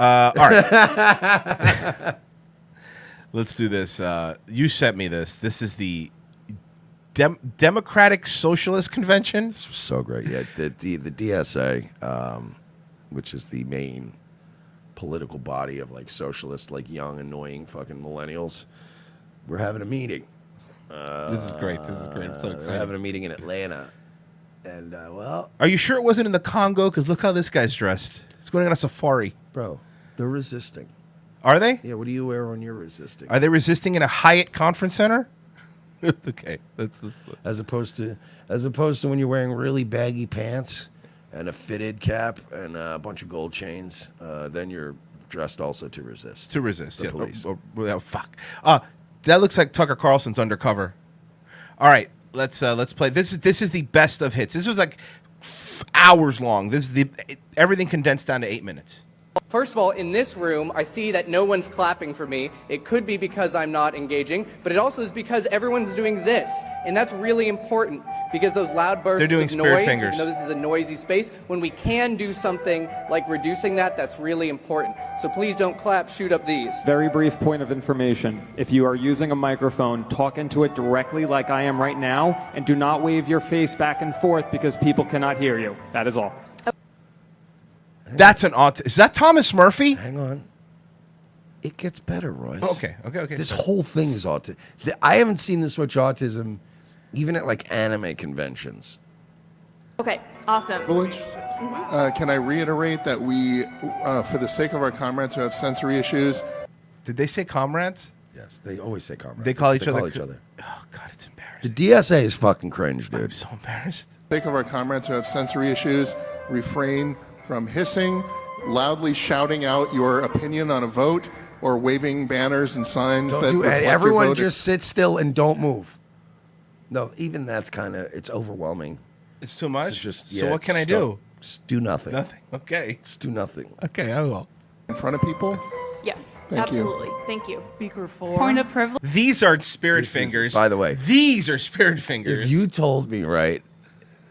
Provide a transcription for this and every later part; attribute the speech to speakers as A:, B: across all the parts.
A: All right. Let's do this. You sent me this. This is the Democratic Socialist Convention.
B: This was so great. Yeah, the DSA, which is the main political body of like socialist, like young, annoying fucking millennials. We're having a meeting.
A: This is great. This is great. I'm so
B: We're
A: excited.
B: having a meeting in Atlanta. And, well...
A: Are you sure it wasn't in the Congo? Because look how this guy's dressed. He's going on a safari.
B: Bro, they're resisting.
A: Are they?
B: Yeah, what do you wear when you're resisting?
A: Are they resisting in a Hyatt Conference Center? Okay. That's
B: As opposed to when you're wearing really baggy pants and a fitted cap and a bunch of gold chains, then you're dressed also to resist.
A: To resist,
B: the
A: yeah.
B: police.
A: Fuck. That looks like Tucker Carlson's undercover. All right, let's play. This is the best of hits. This was like hours long. This is everything condensed down to 8 minutes.
C: First of all, in this room, I see that no one's clapping for me. It could be because I'm not engaging, but it also is because everyone's doing this. And that's really important because those loud bursts
A: They're doing
C: of
A: spirit
C: noise,
A: fingers.
C: even though this is a noisy space, when we can do something like reducing that, that's really important. So please don't clap, shoot up these.
D: Very brief point of information. If you are using a microphone, talk into it directly like I am right now, and do not wave your face back and forth because people cannot hear you. That is all.
A: That's an Is that Thomas Murphy?
B: Hang on. It gets better, Royce.
A: Okay.
B: This whole thing is autism. I haven't seen this much autism even at like anime conventions.
E: Okay, awesome.
F: Village. Can I reiterate that we, for the sake of our comrades who have sensory issues...
A: Did they say comrades?
B: Yes, they always say comrades.
A: They call each other.
B: Oh,
A: God, it's embarrassing.
B: The DSA is fucking cringe, dude.
A: I'm so embarrassed.
F: For the sake of our comrades who have sensory issues, refrain from hissing, loudly shouting out your opinion on a vote, or waving banners and signs that reflect your
B: everyone
F: vote.
B: just sit still and don't move. No, even that's kind of, it's overwhelming.
A: It's too much?
B: So
A: what can I do?
B: Just do nothing.
A: Nothing. Okay.
B: Just do nothing.
A: Okay, I will.
F: In front of people?
E: Yes,
F: Thank you.
E: absolutely. Thank you.
G: Speaker 4.
E: Point of privilege.
A: These are spirit fingers.
B: By the way.
A: These are spirit fingers.
B: If you told me, right,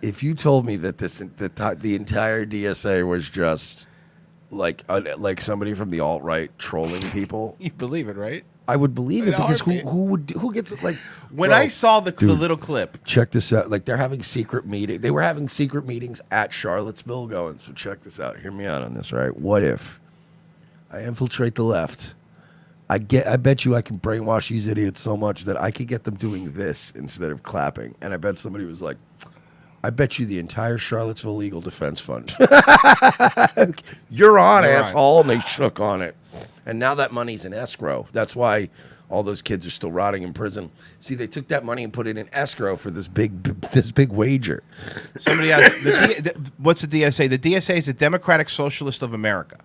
B: if you told me that the entire DSA was just like somebody from the alt-right trolling people,
A: you believe it, right?
B: I would believe it
A: In a
B: because
A: heartbeat.
B: who gets it? Like
A: When
B: bro,
A: I saw the
B: dude,
A: little clip,
B: check this out. Like they're having secret meeting. They were having secret meetings at Charlottesville going. So check this out. Hear me out on this, right? What if I infiltrate the left? I bet you I can brainwash these idiots so much that I could get them doing this instead of clapping. And I bet somebody was like, I bet you the entire Charlottesville Legal Defense Fund. You're on, asshole. And they shook on it. And now that money's in escrow. That's why all those kids are still rotting in prison. See, they took that money and put it in escrow for this big wager.
A: somebody asked, what's the DSA? The DSA is the Democratic Socialist of America.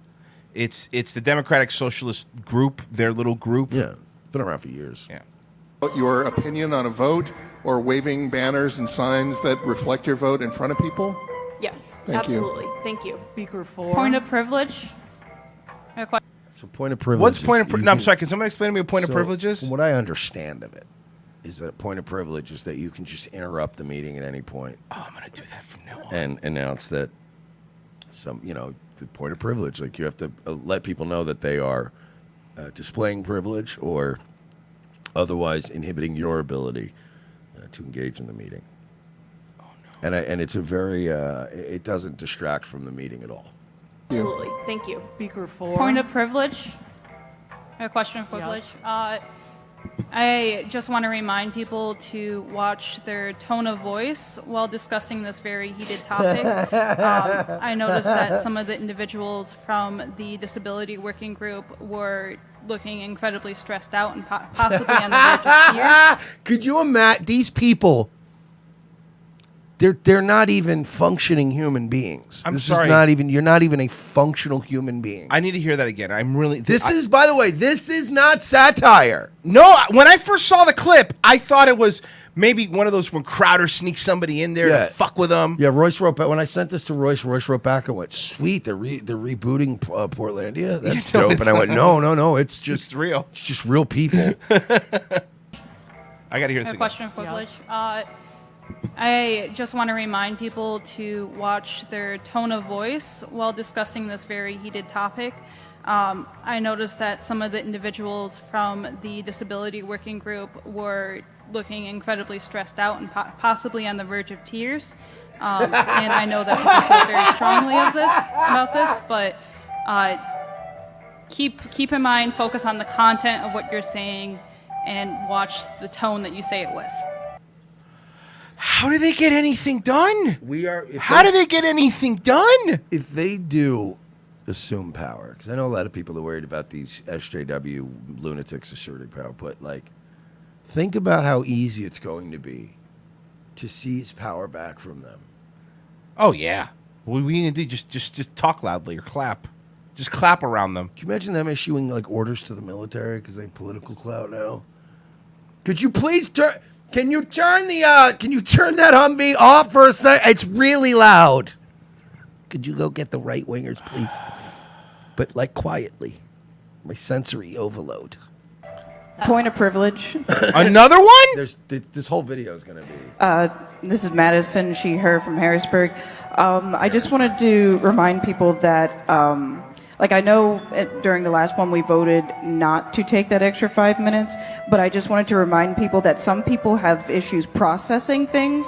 A: It's the Democratic Socialist group, their little group.
B: Yeah, it's been around for years.
A: Yeah.
F: Your opinion on a vote, or waving banners and signs that reflect your vote in front of people?
E: Yes,
F: Thank you.
E: absolutely. Thank you.
G: Speaker 4.
E: Point of privilege.
B: So point of privilege.
A: What's point of privilege? No, I'm sorry. Can someone explain to me what point of privilege is?
B: From what I understand of it, is that a point of privilege is that you can just interrupt the meeting at any point.
A: Oh, I'm going to do that from now on.
B: And announce that the point of privilege. Like you have to let people know that they are displaying privilege or otherwise inhibiting your ability to engage in the meeting.
A: Oh, no.
B: And it's a very, it doesn't distract from the meeting at all.
E: Absolutely. Thank you.
G: Speaker 4.
H: Point of privilege. A question of privilege. I just want to remind people to watch their tone of voice while discussing this very heated topic. I noticed that some of the individuals from the disability working group were looking incredibly stressed out and possibly on the verge of tears.
B: Could you imagine these people? They're not even functioning human beings.
A: I'm
B: This
A: sorry.
B: Is not even, you're not even a functional human being.
A: I need to hear that again. I'm really.
B: This is, by the way, this is not satire.
A: No, when I first saw the clip, I thought it was maybe one of those when Crowder sneaks somebody in there to fuck with them.
B: Yeah, Royce wrote back. When I sent this to Royce wrote back and went, sweet, they're rebooting Portlandia? That's
A: No,
B: dope.
A: it's
B: And I went,
A: not.
B: no, it's just
A: It's real.
B: It's just real people.
A: I got to hear this
H: A
A: again.
H: question of privilege. I just want to remind people to watch their tone of voice while discussing this very heated topic. I noticed that some of the individuals from the disability working group were looking incredibly stressed out and possibly on the verge of tears. And I know that people feel very strongly about this, but keep in mind, focus on the content of what you're saying and watch the tone that you say it with.
A: How do they get anything done?
B: How
A: do they get anything done?
B: If they do assume power, because I know a lot of people are worried about these SJW lunatics asserting power, but like, think about how easy it's going to be to seize power back from them.
A: Oh yeah. What we need to do just talk loudly or clap. Just clap around them.
B: Can you imagine them issuing like orders to the military because they have political clout now? Could you please turn? Can you turn that Humvee off for a sec? It's really loud. Could you go get the right wingers, please? But like quietly. My sensory overload.
G: Point of privilege.
A: Another one?
B: This whole video is going to be.
G: This is Madison, she, her from Harrisburg. I just wanted to remind people that, I know during the last one we voted not to take that extra 5 minutes, but I just wanted to remind people that some people have issues processing things,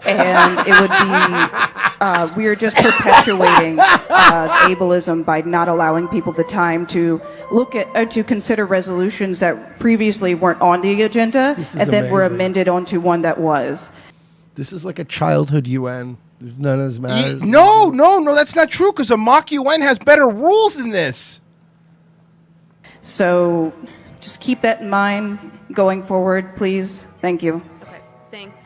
G: and it would be, we are just perpetuating ableism by not allowing people the time to look at, to consider resolutions that previously weren't on the agenda and then were amended onto one that was.
B: This is like a childhood UN. None of this matters.
A: No, that's not true, because a mock UN has better rules than this.
G: So just keep that in mind going forward, please. Thank you.
E: Okay, thanks.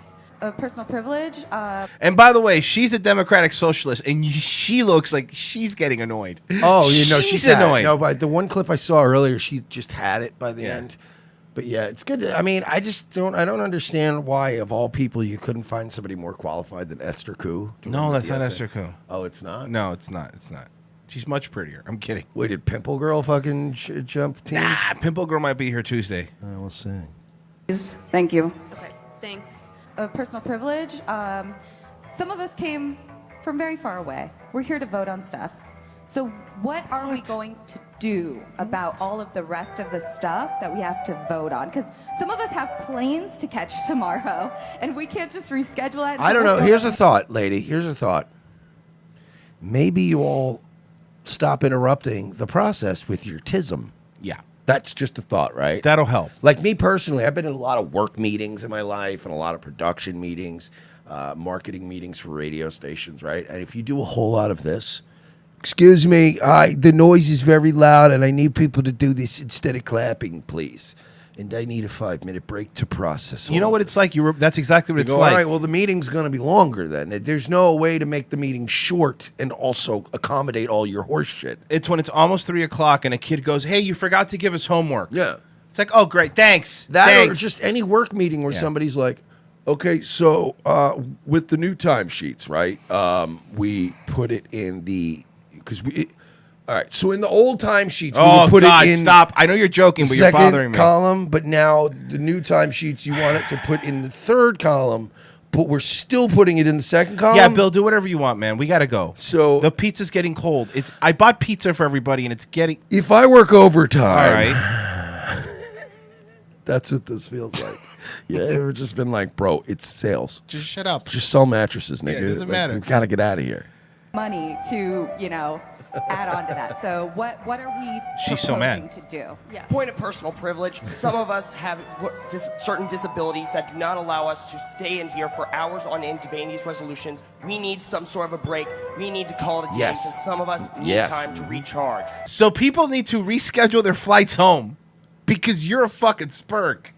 I: Personal privilege.
A: And by the way, she's a Democratic Socialist, and she looks like she's getting annoyed.
B: Oh, she's
A: annoyed.
B: No, but the one clip I saw earlier, she just had it by the end. But yeah, it's good. I mean, I don't understand why, of all people, you couldn't find somebody more qualified than Esther Koo.
A: No, that's not Esther Koo.
B: Oh, it's not?
A: No, it's not. It's not. She's much prettier. I'm kidding.
B: Wait, did Pimple Girl fucking jump team?
A: Nah, Pimple Girl might be here Tuesday.
B: We'll see.
G: Thank you.
E: Okay, thanks.
I: Personal privilege. Some of us came from very far away. We're here to vote on stuff. So what are we going to do about all of the rest of the stuff that we have to vote on? Because some of us have planes to catch tomorrow, and we can't just reschedule it.
B: I don't know. Here's a thought, lady. Here's a thought. Maybe you all stop interrupting the process with your tism.
A: Yeah.
B: That's just a thought, right?
A: That'll help.
B: Like me personally, I've been in a lot of work meetings in my life and a lot of production meetings, marketing meetings for radio stations, right? And if you do a whole lot of this, excuse me, the noise is very loud and I need people to do this instead of clapping, please. And I need a 5-minute break to process.
A: You know what it's like? That's exactly what it's
B: go,
A: like.
B: All right, well, the meeting's going to be longer then. There's no way to make the meeting short and also accommodate all your horse shit.
A: It's when it's almost 3 o'clock and a kid goes, "Hey, you forgot to give us homework."
B: Yeah.
A: It's like, oh, great, thanks.
B: Or just any work meeting where somebody's like, okay, so with the new timesheets, right, we put it in the, because we, all right, so in the old timesheets, we would put it in.
A: Stop. I know you're joking, but you're bothering me.
B: Column, but now the new timesheets, you want it to put in the third column, but we're still putting it in the second column?
A: Yeah, Bill, do whatever you want, man. We got to go.
B: So
A: the pizza's getting cold. I bought pizza for everybody, and it's getting...
B: If I work overtime...
A: All right.
B: That's what this feels like. Yeah, we've just been like, bro, it's sales.
A: Just shut up.
B: Just sell mattresses, nigga.
A: Yeah, it doesn't matter.
B: We gotta get out of here.
I: Money to, add on to that. So what are we
A: She's so mad.
I: to do?
E: Yeah.
J: Point of personal privilege. Some of us have certain disabilities that do not allow us to stay in here for hours on end debating these resolutions. We need some sort of a break. We need to call it a day.
B: Yes.
J: And some of us need time to recharge.
A: So people need to reschedule their flights home because you're a fucking spurk.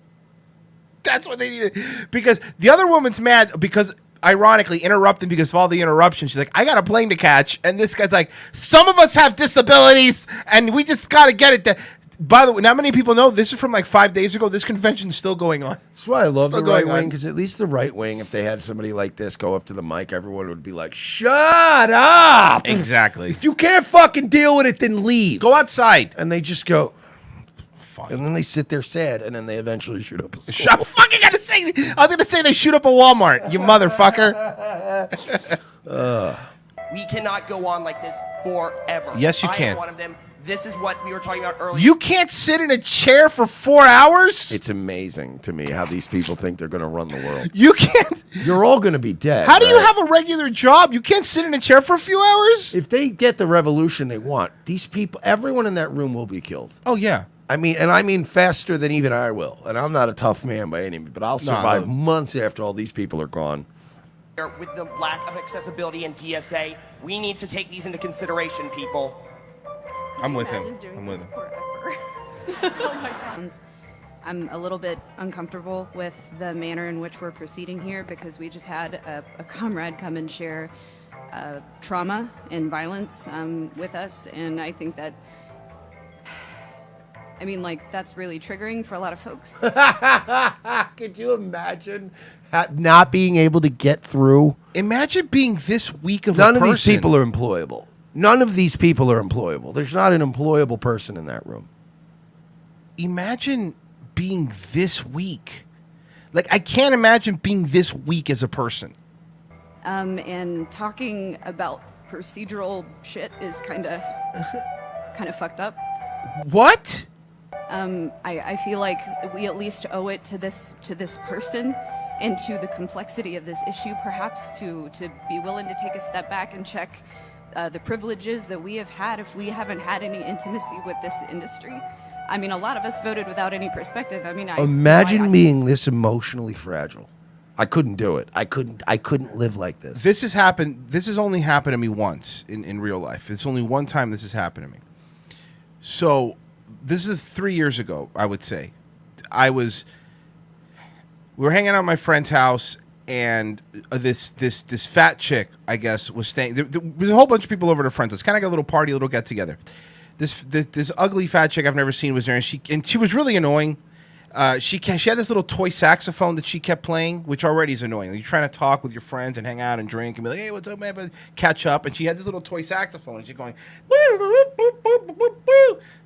A: That's what they need. Because the other woman's mad because, ironically, interrupting because of all the interruptions. She's like, I got a plane to catch. And this guy's like, some of us have disabilities and we just got to get it. By the way, not many people know this is from like 5 days ago. This convention's still going on.
B: That's why I love the right wing, because at least the right wing, if they had somebody like this go up to the mic, everyone would be like, shut up.
A: Exactly.
B: If you can't fucking deal with it, then leave.
A: Go outside.
B: And they just go,
A: funny.
B: And then they sit there sad, and then they eventually shoot up a school.
A: I fucking gotta say. I was gonna say they shoot up a Walmart. You motherfucker.
J: We cannot go on like this forever.
A: Yes, you
J: I
A: can.
J: am one of them. This is what we were talking about earlier.
A: You can't sit in a chair for 4 hours?
B: It's amazing to me how these people think they're going to run the world.
A: You can't.
B: You're all going to be dead.
A: How do you
B: right?
A: have a regular job? You can't sit in a chair for a few hours?
B: If they get the revolution they want, these people, everyone in that room will be killed.
A: Oh, yeah.
B: I mean faster than even I will. And I'm not a tough man by any means, but I'll survive months after all these people are gone.
J: With the lack of accessibility in DSA, we need to take these into consideration, people.
A: I'm with him. I'm with him.
K: I'm a little bit uncomfortable with the manner in which we're proceeding here because we just had a comrade come and share trauma and violence with us, and I think that, that's really triggering for a lot of folks.
B: Could you imagine not being able to get through?
A: Imagine being this weak of
B: None
A: a person.
B: of these people are employable. None of these people are employable. There's not an employable person in that room.
A: Imagine being this weak. Like, I can't imagine being this weak as a person.
K: And talking about procedural shit is kind of fucked up.
A: What?
K: I feel like we at least owe it to this person and to the complexity of this issue, perhaps to be willing to take a step back and check the privileges that we have had if we haven't had any intimacy with this industry. A lot of us voted without any perspective.
B: Imagine being this emotionally fragile. I couldn't do it. I couldn't live like this.
A: This has only happened to me once in real life. It's only one time this has happened to me. So this is 3 years ago, I would say. We were hanging out at my friend's house, and this fat chick, I guess, was staying. There was a whole bunch of people over at a friend's house. Kind of like a little party, a little get together. This ugly fat chick I've never seen was there, and she was really annoying. She had this little toy saxophone that she kept playing, which already is annoying. Like, you're trying to talk with your friends and hang out and drink and be like, "Hey, what's up, man?" But catch up, and she had this little toy saxophone, and she's going,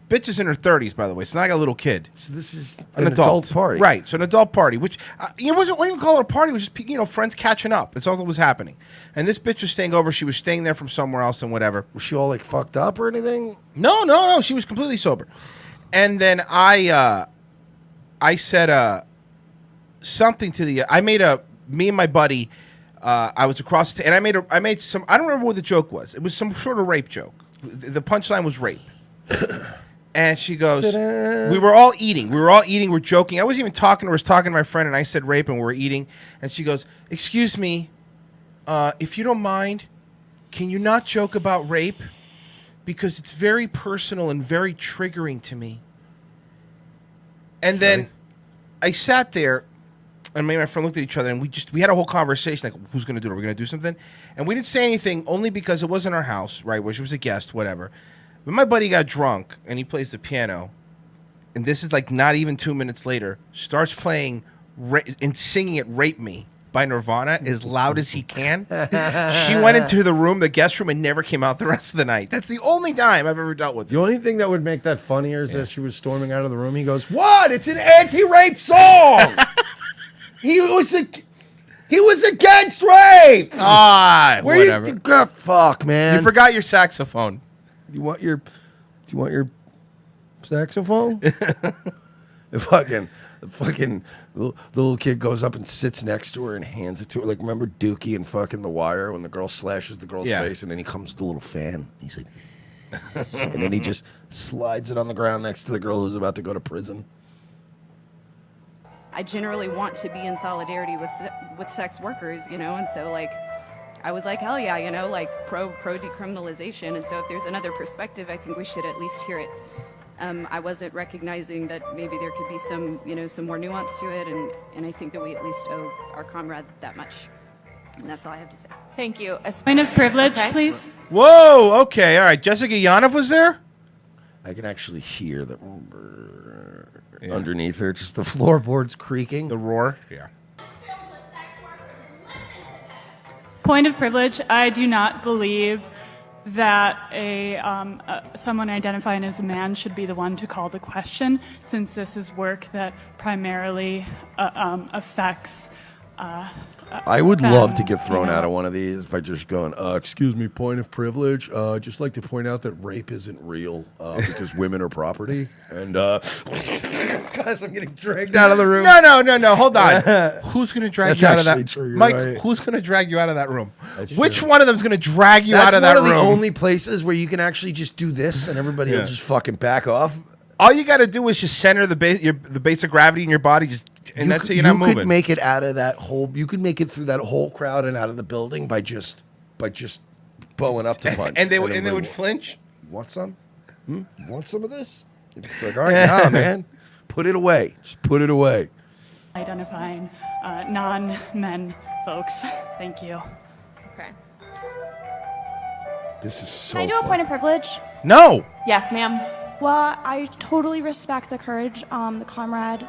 A: bitch is in her 30s, by the way. It's not like a little kid.
B: So this is
A: an
B: adult party,
A: right? So an adult party, which wouldn't even call it a party. It was just friends catching up. That's all that was happening. And this bitch was staying over. She was staying there from somewhere else and whatever.
B: Was she all like fucked up or anything?
A: No. She was completely sober. And then I said something to me and my buddy. I was across and I made some. I don't remember what the joke was. It was some sort of rape joke. The punchline was rape. And she goes,
B: Ta-da.
A: we were all eating. We're joking. I wasn't even talking to her. I was talking to my friend, and I said rape, and we were eating. And she goes, "Excuse me, if you don't mind, can you not joke about rape? Because it's very personal and very triggering to me." And then I sat there, and me and my friend looked at each other, and we had a whole conversation, like, who's going to do it? Are we going to do something? And we didn't say anything, only because it wasn't our house, right, where she was a guest, whatever. But my buddy got drunk, and he plays the piano, and this is like not even 2 minutes later, starts playing and singing it "Rape Me" by Nirvana as loud as he can. She went into the room, the guest room, and never came out the rest of the night. That's the only time I've ever dealt with this.
B: The only thing that would make that funnier is that she was storming out of the room. He goes, "What? It's an anti-rape song." He was against rape.
A: Whatever.
B: Fuck, man.
A: You forgot your saxophone.
B: Do you want your saxophone? the fucking the little kid goes up and sits next to her and hands it to her. Like, remember Dookie and fucking The Wire when the girl slashes the girl's face, and then he comes with a little fan. He's like, and then he just slides it on the ground next to the girl who's about to go to prison.
K: I generally want to be in solidarity with sex workers, and so like I was like, hell yeah, pro decriminalization. And so if there's another perspective, I think we should at least hear it. I wasn't recognizing that maybe there could be some more nuance to it, and I think that we at least owe our comrade that much. And that's all I have to say.
E: Thank you. A
H: Point of privilege, please.
A: Whoa, okay, all right. Jessica Yanov was there?
B: I can actually hear the underneath her, just the floorboards creaking.
A: The roar? Yeah.
H: Point of privilege, I do not believe that someone identifying as a man should be the one to call the question, since this is work that primarily affects.
B: I would love to get thrown out of one of these by just going, excuse me, point of privilege. Just like to point out that rape isn't real because women are property. And guys, I'm getting dragged out of the room.
A: No. Hold on. Who's going to drag you out of that?
B: True,
A: Mike,
B: right.
A: who's going to drag you out of that room?
B: That's
A: Which
B: true.
A: one of them is going to drag you out of that room?
B: That's one of the only places where you can actually just do this and everybody will just fucking back off.
A: All you got to do is just center the base of gravity in your body, and that's it. You're not moving.
B: You could make it out of that whole. You could make it through that whole crowd and out of the building by just bowing up to punch.
A: and they would flinch.
B: Want some? Want some of this? It's like, all right, nah, man, put it away. Just put it away.
H: Identifying non-men folks. Thank you.
E: Okay.
B: This is so.
L: Can I do a point of privilege?
A: No.
L: Yes, ma'am. Well, I totally respect the courage the comrade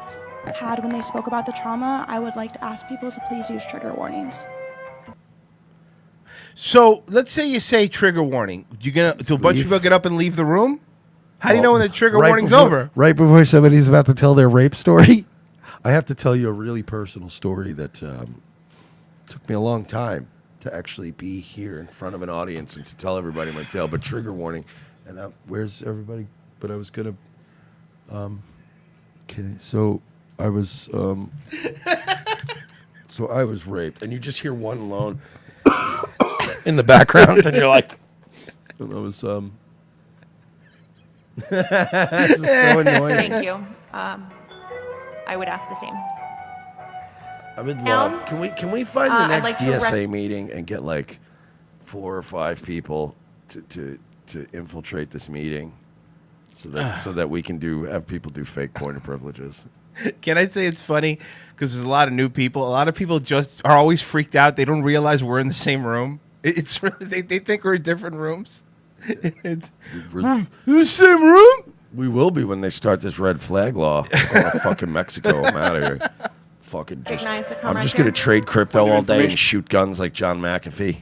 L: had when they spoke about the trauma. I would like to ask people to please use trigger warnings.
A: So let's say you say trigger warning. Do a bunch of people get up and leave the room? How do you know when the trigger warning's over?
B: Right before somebody's about to tell their rape story, I have to tell you a really personal story that took me a long time to actually be here in front of an audience and to tell everybody my tale. But trigger warning. And where's everybody? But I was gonna. Okay, so I was. So I was raped, and you just hear one alone in the background, and you're like, and I was this is so annoying.
M: Thank you. I would ask the same.
B: I would love. Can we find the
M: I'd
B: next
M: like to
B: DSA meeting and get like 4 or 5 people to infiltrate this meeting, so that we can have people do fake point of privileges.
A: Can I say it's funny because there's a lot of new people. A lot of people just are always freaked out. They don't realize we're in the same room. It's really they think we're in different rooms. It's in the same room.
B: We will be when they start this red flag law. I'm going to fucking Mexico. I'm out of here. Fucking I'm just going to trade crypto all day and shoot guns like John McAfee.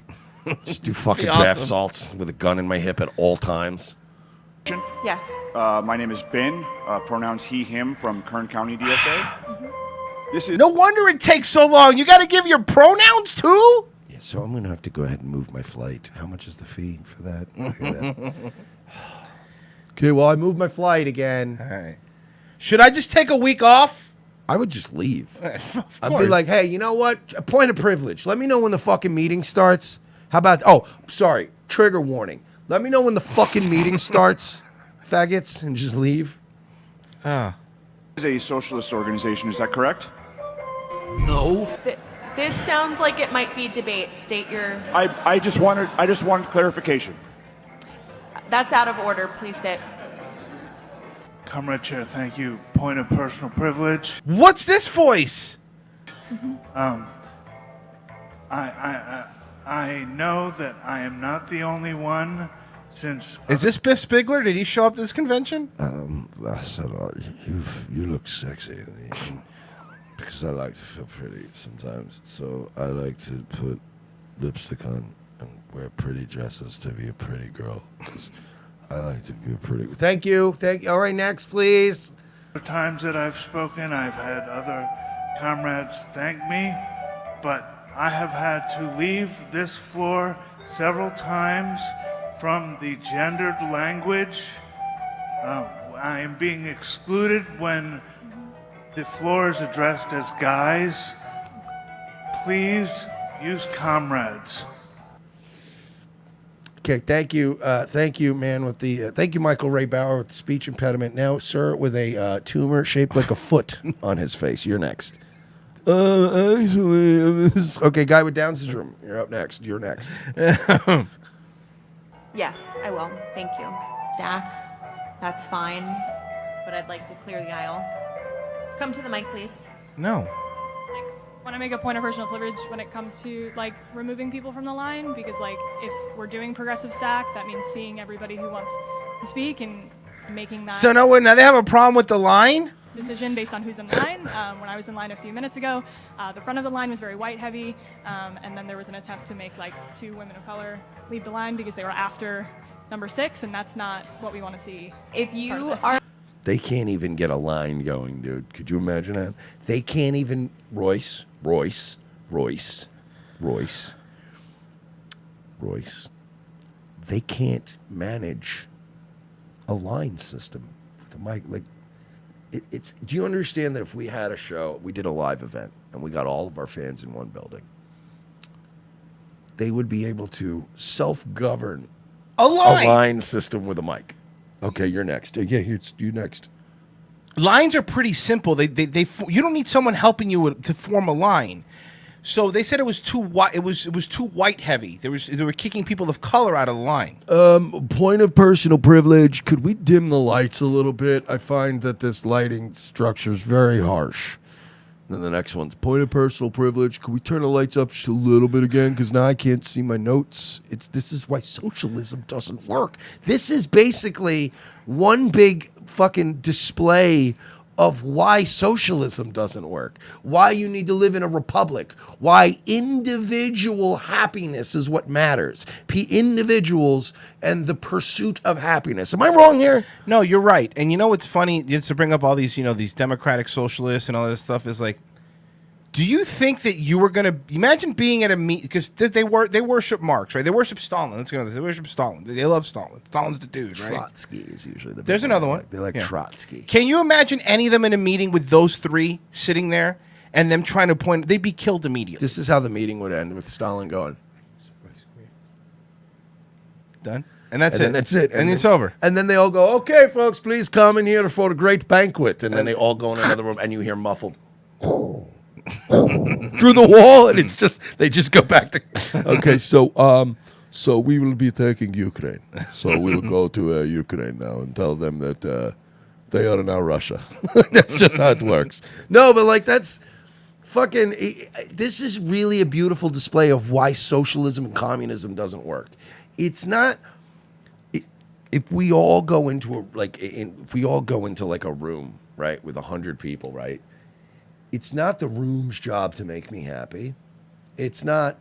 B: Just do fucking bath salts with a gun in my hip at all times.
M: Yes.
N: My name is Ben. Pronouns he, him from Kern County DSA. This is
A: no wonder it takes so long. You got to give your pronouns too?
B: Yeah, so I'm going to have to go ahead and move my flight. How much is the fee for that? Okay, well, I moved my flight again.
A: All right. Should I just take a week off?
B: I would just leave. I'd be like, hey, you know what? A point of privilege. Let me know when the fucking meeting starts. How about, sorry, trigger warning. Let me know when the fucking meeting starts, faggots, and just leave.
N: This is a socialist organization, is that correct?
B: No.
M: This sounds like it might be debate. State your...
N: I just wanted clarification.
M: That's out of order. Please sit.
O: Comrade Chair, thank you. Point of personal privilege.
A: What's this voice?
O: I know that I am not the only one since...
A: Is this Biff Spigler? Did he show up to this convention?
B: You look sexy. Because I like to feel pretty sometimes. So I like to put lipstick on and wear pretty dresses to be a pretty girl. 'Cause I like to be a pretty... Thank you. All right, next, please.
O: The times that I've spoken, I've had other comrades thank me, but I have had to leave this floor several times from the gendered language. I am being excluded when the floor is addressed as guys. Please use comrades.
B: Okay, thank you, man. With the thank you, Michael Ray Bauer, with the speech impediment. Now, sir, with a tumor shaped like a foot on his face. You're next. Actually, okay, guy with Down syndrome. You're up next. You're next.
P: Yes, I will. Thank you. Stack, that's fine, but I'd like to clear the aisle. Come to the mic, please.
A: No.
H: Want to make a point of personal privilege when it comes to removing people from the line, because if we're doing progressive stack, that means seeing everybody who wants to speak and making that.
A: So now they have a problem with the line?
Q: decision based on who's in line. When I was in line a few minutes ago, the front of the line was very white heavy, and then there was an attempt to make like 2 women of color leave the line because they were after number 6, and that's not what we want to see.
I: If you are...
B: They can't even get a line going, dude. Could you imagine that? They can't even... Royce. They can't manage a line system with a mic. Like, it's. Do you understand that if we had a show, we did a live event, and we got all of our fans in one building, they would be able to self-govern
A: a
B: line system with a mic. Okay, you're next. Yeah, you next.
A: Lines are pretty simple. You don't need someone helping you to form a line. So they said it was too white. It was too white heavy. They were kicking people of color out of the line.
B: Point of personal privilege. Could we dim the lights a little bit? I find that this lighting structure is very harsh. And then the next one's point of personal privilege. Could we turn the lights up just a little bit again? Because now I can't see my notes. This is why socialism doesn't work. This is basically one big fucking display of why socialism doesn't work, why you need to live in a republic, why individual happiness is what matters. Individuals and the pursuit of happiness. Am I wrong here?
A: No, you're right. And you know what's funny? It's to bring up all these, these democratic socialists and all this stuff is like, do you think that you were going to imagine being at a meet because they worship Marx, right? They worship Stalin. Let's go. They worship Stalin. They love Stalin. Stalin's the dude, right?
B: Trotsky is usually the.
A: There's another one.
B: They like Trotsky.
A: Can you imagine any of them in a meeting with those 3 sitting there and them trying to point? They'd be killed immediately.
B: This is how the meeting would end with Stalin going.
A: Done. And that's
B: And then
A: it.
B: that's it.
A: And
B: then-
A: it's over.
B: And then they all go, okay, folks, please come in here for the great banquet. And then they all go in another room, and you hear muffled through the wall, and it's just they just go back to. Okay, so we will be taking Ukraine. So we'll go to Ukraine now and tell them that they are now Russia. That's just how it works. No, but like that's fucking. This is really a beautiful display of why socialism and communism doesn't work. It's not. If we all go into a room, right, with 100 people, right, it's not the room's job to make me happy. It's not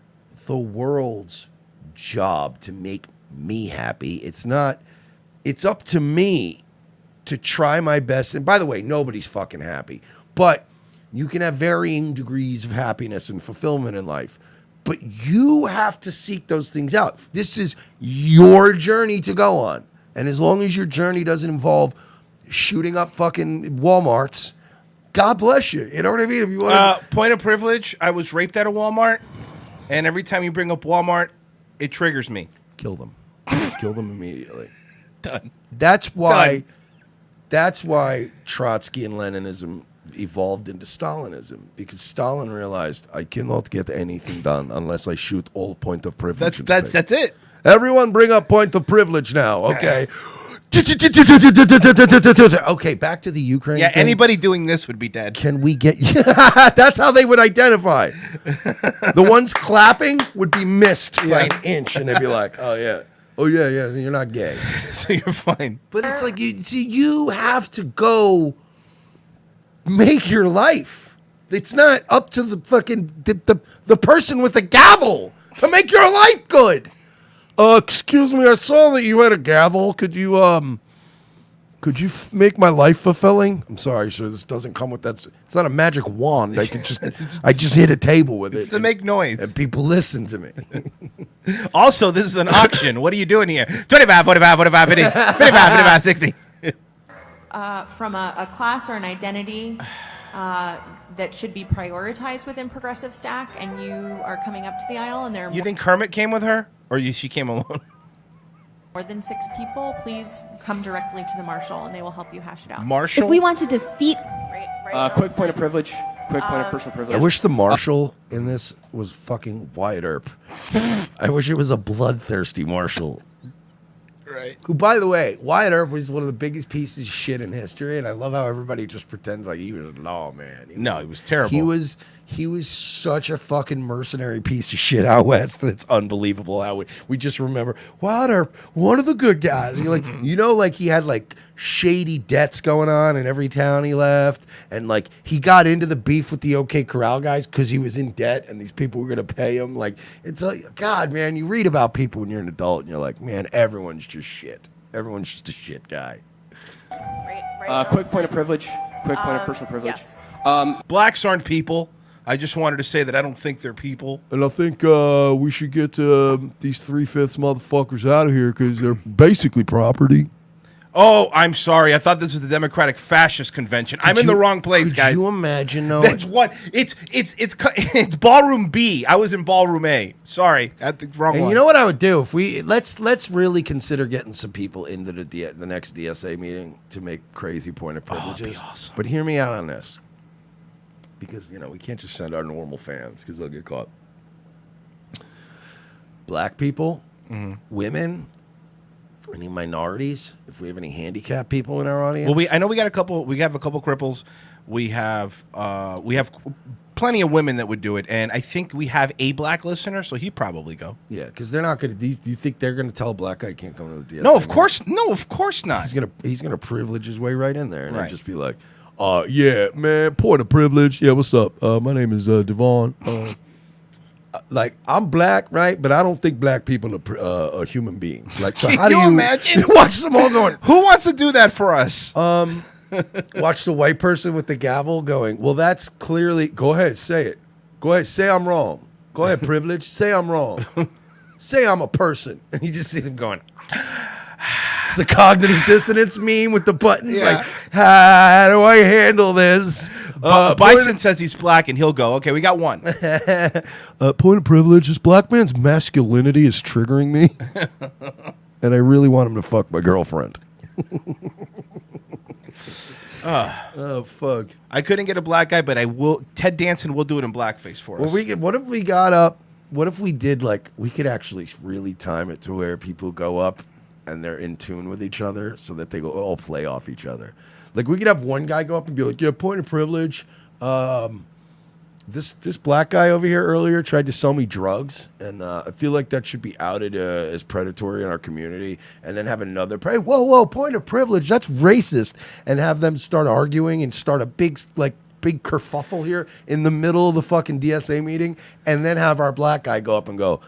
B: the world's job to make me happy. It's up to me to try my best. And by the way, nobody's fucking happy, but you can have varying degrees of happiness and fulfillment in life. But you have to seek those things out. This is your journey to go on. And as long as your journey doesn't involve shooting up fucking Walmarts, God bless you. You know what I mean? If you want
A: point of privilege, I was raped at a Walmart, and every time you bring up Walmart, it triggers me.
B: Kill them. Kill them immediately.
A: Done.
B: That's why Trotsky and Leninism evolved into Stalinism, because Stalin realized I cannot get anything done unless I shoot all point of privilege.
A: That's it.
B: Everyone bring up point of privilege now. Okay. Okay, back to the Ukraine.
A: Yeah,
B: thing.
A: anybody doing this would be dead.
B: Can we get... That's how they would identify. The ones clapping would be missed by an inch, and they'd be like, oh, yeah, you're not gay.
A: So you're fine.
B: But it's like, you have to go make your life. It's not up to the fucking... the person with the gavel to make your life good. Excuse me, I saw that you had a gavel. Could you make my life fulfilling? I'm sorry, sir. This doesn't come with that. It's not a magic wand. I just hit a table with it.
A: It's to make noise.
B: And people listen to me.
A: Also, this is an auction. What are you doing here? 25, 45, 45, 50, 55, 55, 60.
P: From a class or an identity that should be prioritized within Progressive Stack, and you are coming up to the aisle and there are
A: You think Kermit came with her? Or she came alone?
P: more than 6 people, please come directly to the marshal and they will help you hash it out.
A: Marshal?
R: If we want to defeat...
J: Quick point of privilege. Quick point of personal privilege.
B: I wish the marshal in this was fucking Wyatt Earp. I wish it was a bloodthirsty marshal.
A: Right.
B: Who, by the way, Wyatt Earp was one of the biggest pieces of shit in history, and I love how everybody just pretends like he was a lawman.
A: He was terrible.
B: He was such a fucking mercenary piece of shit out west that it's unbelievable how we just remember Wyatt Earp, one of the good guys. You're like, like he had like shady debts going on in every town he left, and like he got into the beef with the OK Corral guys because he was in debt, and these people were gonna pay him. Like it's like, God, man, you read about people when you're an adult, and you're like, man, everyone's just shit. Everyone's just a shit guy.
J: Quick point of privilege. Quick point of personal privilege.
A: Blacks aren't people. I just wanted to say that I don't think they're people.
B: And I think we should get these 3/5 motherfuckers out of here because they're basically property.
A: Oh, I'm sorry. I thought this was the Democratic Fascist Convention. I'm in the wrong place, guys.
B: Could you imagine, though?
A: That's what it's ballroom B. I was in ballroom A. Sorry, at the wrong
B: And
A: one.
B: you know what I would do if we let's really consider getting some people into the next DSA meeting to make crazy point of privileges.
A: that'd be awesome.
B: But hear me out on this, because we can't just send our normal fans because they'll get caught. Black people, women, any minorities. If we have any handicapped people in our audience,
A: Well, I know we got a couple. We have a couple cripples. We have plenty of women that would do it, and I think we have a black listener, so he'd probably go.
B: Yeah, because they're not going to. Do you think they're going to tell a black guy he can't come to the DSA?
A: No, of course not.
B: He's gonna privilege his way right in there, and
A: Right.
B: I'd just be like, yeah, man, point of privilege. Yeah, what's up? My name is Devon. Like, I'm black, right? But I don't think black people are human beings. Like, so how do you
A: imagine?
B: watch them all going?
A: Who wants to do that for us?
B: Watch the white person with the gavel going, well, that's clearly. Go ahead, say it. Go ahead, say I'm wrong. Go ahead, privilege. Say I'm wrong. Say I'm a person. And you just see them going. It's the cognitive dissonance meme with the buttons.
A: Yeah.
B: Like, how do I handle this?
A: Bison says he's black, and he'll go. Okay, we got one.
B: Point of privilege. This black man's masculinity is triggering me, and I really want him to fuck my girlfriend. Oh fuck!
A: I couldn't get a black guy, but I will. Ted Danson will do it in blackface for us.
B: Well, what if we got up? What if we did we could actually really time it to where people go up and they're in tune with each other, so that they all play off each other. Like we could have one guy go up and be like, "Yeah, point of privilege. This black guy over here earlier tried to sell me drugs, and I feel like that should be outed as predatory in our community." And then have another, hey, whoa, point of privilege, that's racist, and have them start arguing and start a big kerfuffle here in the middle of the fucking DSA meeting, and then have our black guy go up and go,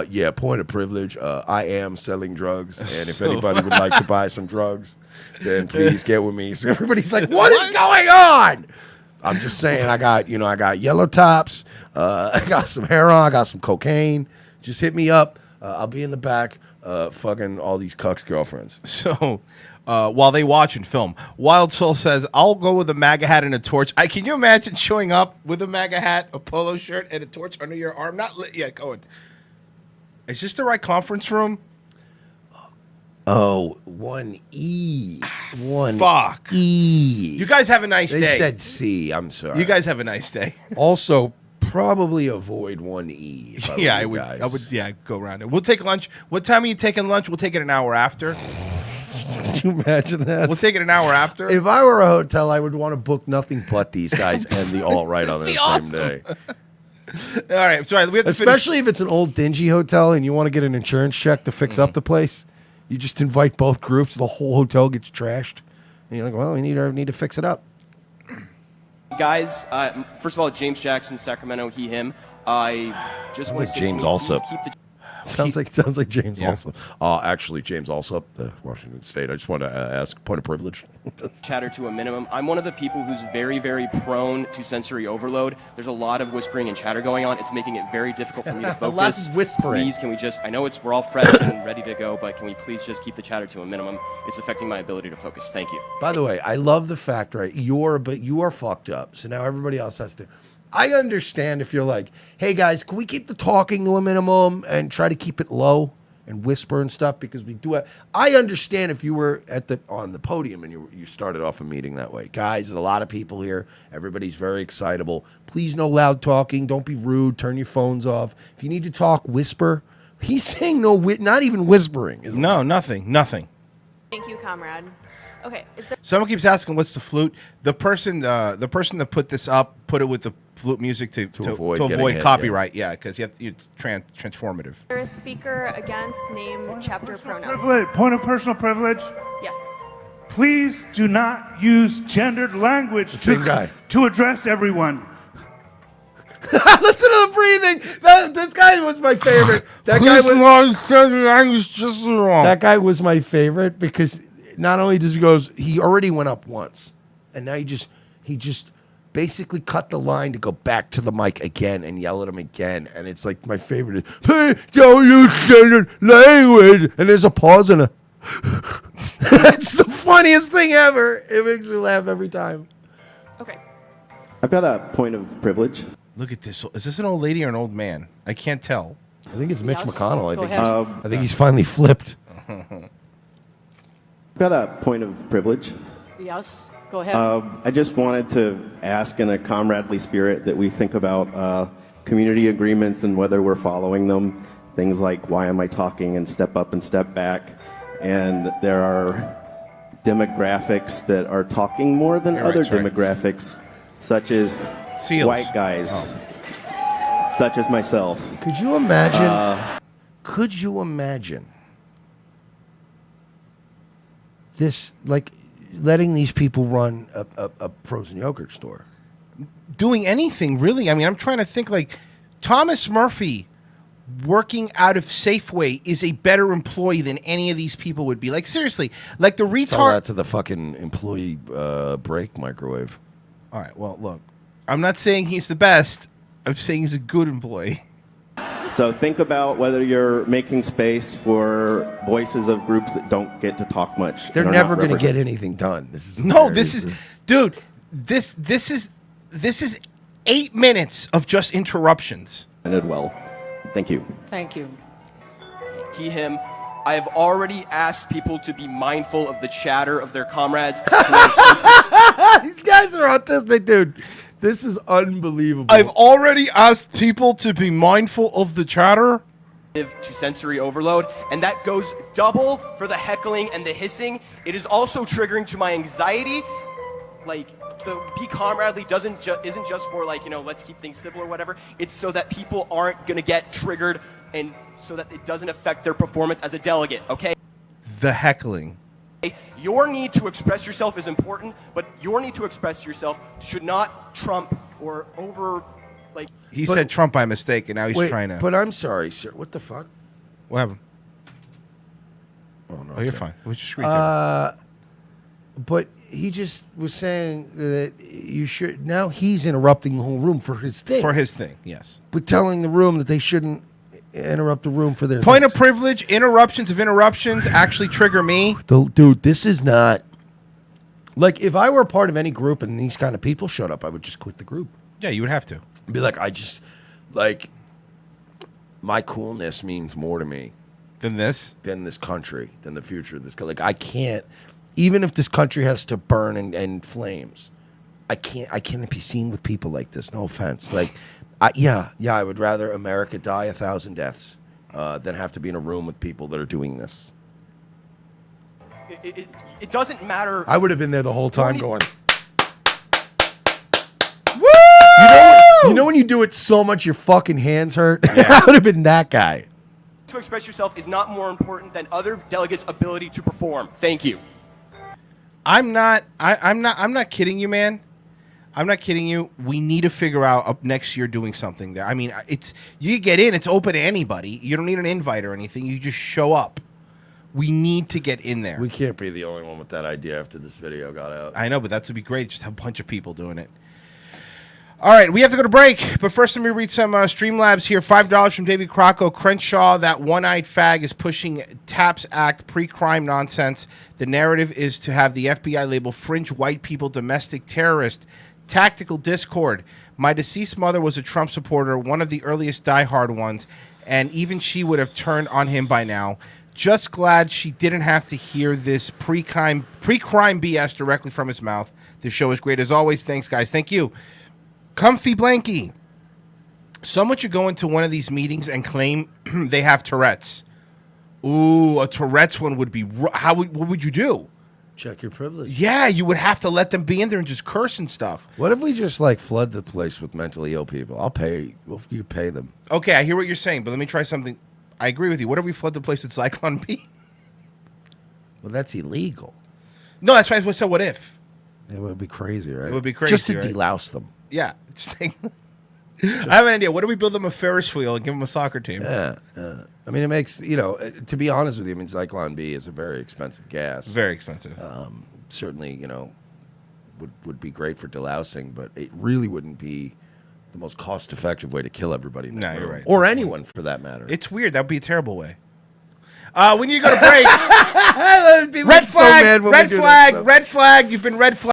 B: yeah, point of privilege, I am selling drugs, and if anybody would like to buy some drugs, then please get with me. So everybody's like, what is going on? I'm just saying, I got yellow tops, I got some heroin, I got some cocaine. Just hit me up. I'll be in the back, fucking all these cucks girlfriends.
A: So, while they watch and film, Wild Soul says, "I'll go with a MAGA hat and a torch." Can you imagine showing up with a MAGA hat, a polo shirt, and a torch under your arm? Not lit yet. Going. Is this the right conference room?
B: Oh, 1E.
A: Fuck.
B: E.
A: You guys have a nice day.
B: They said C. I'm sorry.
A: You guys have a nice day.
B: Also, probably avoid 1E. if I were
A: Yeah,
B: you
A: I would.
B: guys.
A: I would. Yeah, go around it. We'll take lunch. What time are you taking lunch? We'll take it an hour after.
B: Could you imagine that?
A: We'll take it an hour after.
B: If I were a hotel, I would want to book nothing but these guys and the alt-right on the
A: Be
B: same
A: awesome.
B: day.
A: All right. Sorry. We have to
B: Especially if it's an old dingy hotel and you want to get an insurance check to fix up the place. You just invite both groups. The whole hotel gets trashed. And you're like, well, we need to fix it up.
J: Guys, first of all, James Jackson, Sacramento, he, him. I just
B: Sounds
J: want
B: like
J: to
B: James
J: say,
B: Alsop.
J: keep the
B: Sounds like James Alsop. Actually, James Alsop, Washington State. I just want to ask, point of privilege.
J: chatter to a minimum. I'm one of the people who's very, very prone to sensory overload. There's a lot of whispering and chatter going on. It's making it very difficult for me to focus.
B: Lots of whispering.
J: Please, can we just, I know we're all fresh and ready to go, but can we please just keep the chatter to a minimum? It's affecting my ability to focus. Thank you.
B: By the way, I love the fact, right? You are fucked up. So now everybody else has to. I understand if you're like, hey guys, can we keep the talking to a minimum and try to keep it low and whisper and stuff, because we do it. I understand if you were on the podium and you started off a meeting that way. Guys, there's a lot of people here. Everybody's very excitable. Please, no loud talking. Don't be rude. Turn your phones off. If you need to talk, whisper. He's saying not even whispering.
A: No, nothing.
M: Thank you, comrade. Okay.
A: Someone keeps asking, "What's the flute?" The person that put this up put it with the flute music to avoid
B: hit,
A: copyright. Yeah, because it's transformative.
M: Is there a speaker against name, chapter, pronoun?
O: Privilege. Point of personal privilege.
M: Yes.
O: please do not use gendered language
B: same guy.
O: to address everyone.
B: Listen to the breathing. This guy was my favorite. That guy was my favorite because not only does he already went up once, and now he just basically cut the line to go back to the mic again and yell at him again, and it's like my favorite is, "Hey, don't use gendered language," and there's a pause and a. It's the funniest thing ever. It makes me laugh every time.
Q: Okay.
R: I've got a point of privilege.
A: Look at this. Is this an old lady or an old man? I can't tell.
B: I think it's Mitch McConnell.
R: Go
B: I think he's finally flipped.
R: I've got a point of privilege.
S: Yes, go ahead.
R: I just wanted to ask in a comradely spirit that we think about community agreements and whether we're following them. Things like why am I talking and step up and step back. And there are demographics that are talking more than other demographics, such as
A: Seals.
R: white guys, such as myself.
B: Could you imagine? Could you imagine this, like, letting these people run a frozen yogurt store?
A: Doing anything, really. I mean, I'm trying to think, like, Thomas Murphy working out of Safeway is a better employee than any of these people would be. Like, seriously, like the
B: Tell
A: retard.
B: that to the fucking employee break microwave.
A: All right, well, look, I'm not saying he's the best. I'm saying he's a good employee.
R: So think about whether you're making space for voices of groups that don't get to talk much.
B: They're
R: and are
B: never
R: not
B: going to get
R: represented.
B: anything done. This is
A: No, this is, dude. This is 8 minutes of just interruptions.
R: Ended well. Thank you.
S: Thank you.
J: He, him. I have already asked people to be mindful of the chatter of their comrades.
B: These guys are autistic, dude. This is unbelievable.
A: I've already asked people to be mindful of the chatter.
J: To sensory overload, and that goes double for the heckling and the hissing. It is also triggering to my anxiety. Like, the be comradely isn't just for, like, let's keep things civil or whatever. It's so that people aren't gonna get triggered, and so that it doesn't affect their performance as a delegate. Okay.
A: The heckling.
J: Your need to express yourself is important, but your need to express yourself should not trump or over, like.
A: He said Trump by mistake, and now he's
B: Wait,
A: trying to.
B: But I'm sorry, sir. What the fuck?
A: What happened?
B: Oh, no.
A: Oh, you're fine. It was just screensaver.
B: But he just was saying that you should. Now he's interrupting the whole room for his thing.
A: For his thing, yes.
B: But telling the room that they shouldn't interrupt the room for their
A: Point of privilege, interruptions of interruptions actually trigger me.
B: Dude, this is not. Like, if I were a part of any group and these kind of people showed up, I would just quit the group.
A: Yeah, you would have to.
B: Be like, my coolness means more to me
A: than this
B: country, than the future of this country. Like, I can't, even if this country has to burn in flames, I can't be seen with people like this. No offense. Like, I would rather America die 1,000 deaths than have to be in a room with people that are doing this.
J: It doesn't matter.
B: I would have been there the whole time going. You know when you do it so much your fucking hands hurt? I would have been that guy.
J: To express yourself is not more important than other delegates' ability to perform. Thank you.
A: I'm not kidding you, man. I'm not kidding you. We need to figure out up next year doing something there. I mean, you get in. It's open to anybody. You don't need an invite or anything. You just show up. We need to get in there.
B: We can't be the only one with that idea after this video got out.
A: I know, but that would be great. Just have a bunch of people doing it. All right, we have to go to break. But first, let me read some Streamlabs here. $5 from David Crocco. Crenshaw, that one-eyed fag, is pushing TAPS Act pre-crime nonsense. The narrative is to have the FBI label fringe white people domestic terrorist. Tactical discord. My deceased mother was a Trump supporter, one of the earliest diehard ones, and even she would have turned on him by now. Just glad she didn't have to hear this pre-crime BS directly from his mouth. This show is great as always. Thanks, guys. Thank you. Comfy Blanky. Someone should go into one of these meetings and claim they have Tourette's. Ooh, a Tourette's one would be... what would you do?
B: Check your privilege.
A: Yeah, you would have to let them be in there and just curse and stuff.
B: What if we just flood the place with mentally ill people? I'll pay. Well, you pay them.
A: Okay, I hear what you're saying, but let me try something. I agree with you. What if we flood the place with Zyklon B?
B: Well, that's illegal.
A: No, that's right. So what if?
B: It would be crazy, right?
A: It would be crazy,
B: Just to
A: right?
B: delouse them.
A: Yeah. I have an idea. What if we build them a Ferris wheel and give them a soccer team?
B: Yeah. I mean, it makes, to be honest with you, I mean, Zyklon B is a very expensive gas.
A: Very expensive.
B: Certainly, would be great for delousing, but it really wouldn't be the most cost-effective way to kill everybody in the
A: No,
B: room.
A: you're right.
B: Or anyone, for that matter.
A: It's weird. That would be a terrible way. We need to go to break.
B: People
A: Red
B: get so mad
A: flag,
B: when we
A: red
B: do that
A: flag,
B: stuff.
A: red flag. You've been red flag.